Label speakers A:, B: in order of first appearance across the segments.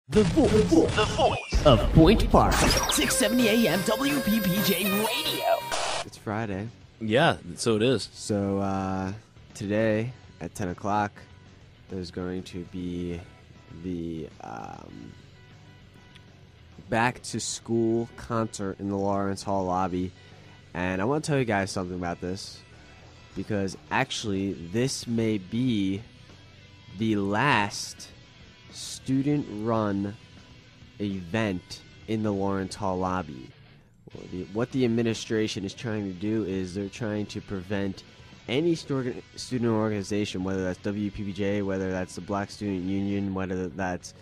A: The voice of Point Park, 670 AM WPPJ Radio.
B: It's Friday.
C: Yeah, so it is.
B: So today at 10 o'clock, there's going to be the back-to-school concert in the Lawrence Hall lobby. And I want to tell you guys something about this, because actually this may be the last student-run event in the Lawrence Hall lobby. What the administration is trying to do is they're trying to prevent any student organization, whether that's WPPJ, whether that's the Black Student Union, whether that's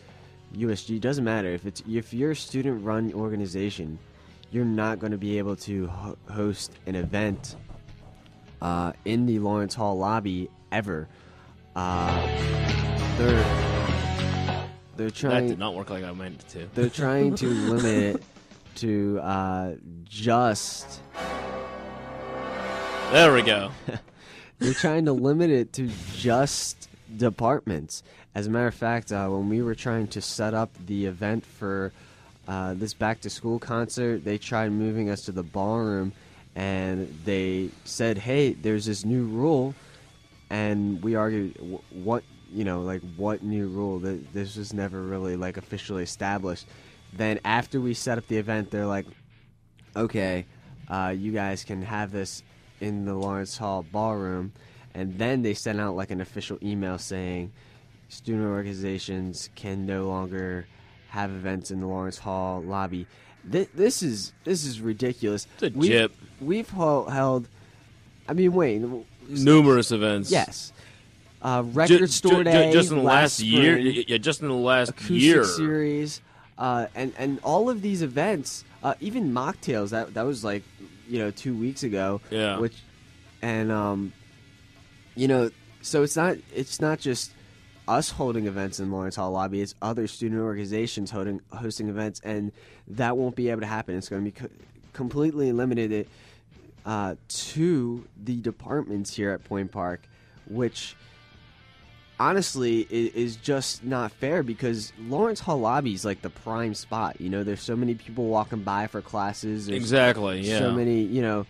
B: USG, doesn't matter. If you're a student-run organization, you're not going to be able to host an event in the Lawrence Hall lobby ever. They're trying.
C: That did not work like I meant it to.
B: They're trying to limit it to just.
C: There we go.
B: They're trying to limit it to just departments. As a matter of fact, when we were trying to set up the event for this back-to-school concert, they tried moving us to the ballroom, and they said, "Hey, there's this new rule," and we argued, "What new rule? This was never really officially established." Then after we set up the event, they're like, "Okay, you guys can have this in the Lawrence Hall ballroom," and then they sent out an official email saying student organizations can no longer have events in the Lawrence Hall lobby. This is ridiculous.
C: It's a jip.
B: We've held. I mean, wait.
C: Numerous events.
B: Yes. Record Store Day.
C: Just in the last year.
B: Spring,
C: Yeah, just in the last
B: acoustic
C: year.
B: series. And all of these events, even mocktails, that was 2 weeks ago.
C: Yeah.
B: So it's not just us holding events in Lawrence Hall lobby. It's other student organizations hosting events, and that won't be able to happen. It's going to be completely limited to the departments here at Point Park, which honestly is just not fair, because Lawrence Hall lobby is the prime spot. There's so many people walking by for classes. There's
C: Exactly, yeah.
B: So many,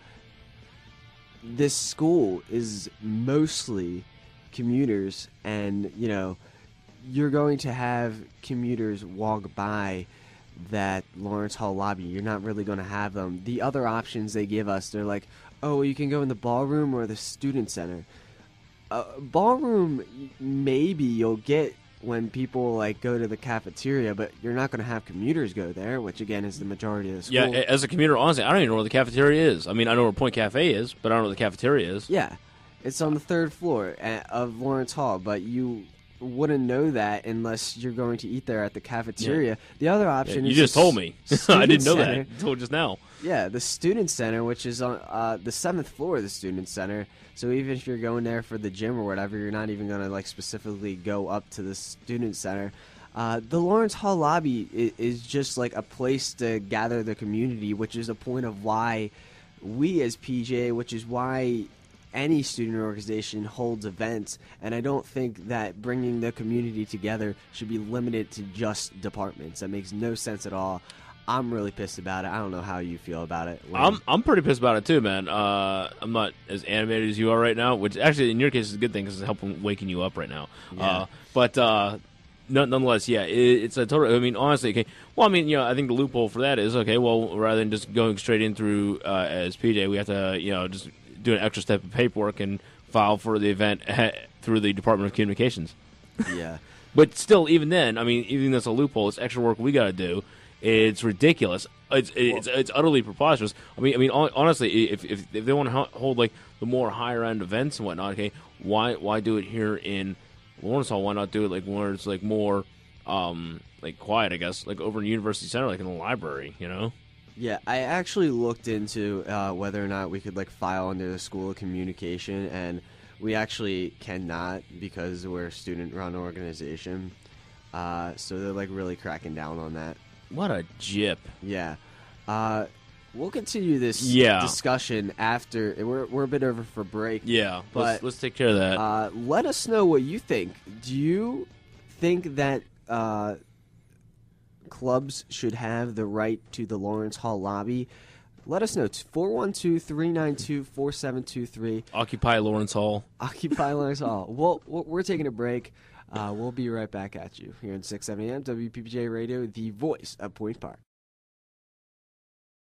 B: this school is mostly commuters, and, you're going to have commuters walk by that Lawrence Hall lobby. You're not really going to have them. The other options they give us, they're like, oh, you can go in the ballroom or the student center. Ballroom, maybe you'll get when people go to the cafeteria, but you're not going to have commuters go there, which again is the majority of the school.
C: Yeah, as a commuter, honestly, I don't even know where the cafeteria is. I mean, I know where Point Cafe is, but I don't know where the cafeteria is.
B: Yeah, it's on the third floor of Lawrence Hall, but you wouldn't know that unless you're going to eat there at the cafeteria. Yeah. The other option is
C: you just told me. I didn't know
B: center.
C: that. You told just now.
B: Yeah, the student center, which is on the 7th floor of the student center. So even if you're going there for the gym or whatever, you're not even going to specifically go up to the student center. The Lawrence Hall lobby is just a place to gather the community, which is the point of why we as PJ, which is why any student organization holds events. And I don't think that bringing the community together should be limited to just departments. That makes no sense at all. I'm really pissed about it. I don't know how you feel about it.
C: I'm pretty pissed about it too, man. I'm not as animated as you are right now, which actually in your case is a good thing because it's helping waking you up right now.
B: Yeah.
C: But nonetheless, yeah, it's a total. I mean, honestly, okay. Well, I mean, I think the loophole for that is okay. Well, rather than just going straight in through as PJ, we have to just do an extra step of paperwork and file for the event through the Department of Communications.
B: Yeah.
C: But still, even then, I mean, even that's a loophole. It's extra work we got to do. It's ridiculous. It's utterly preposterous. I mean, honestly, if they want to hold the more higher end events and whatnot, okay, why do it here in Lawrence Hall? Why not do it where it's more quiet? I guess over in University Center, in the library,
B: Yeah, I actually looked into whether or not we could file under the School of Communication, and we actually cannot because we're a student-run organization. So they're really cracking down on that.
C: What a jip.
B: Yeah. We'll continue this discussion after. We're a bit over for break.
C: Yeah,
B: but
C: let's take care of that.
B: Let us know what you think. Do you think that clubs should have the right to the Lawrence Hall lobby, let us know. It's 412-392-4723.
C: Occupy Lawrence Hall.
B: Occupy Lawrence Hall. Well, we're taking a break. We'll be right back at you here on 670 AM WPPJ Radio, the voice of Point Park.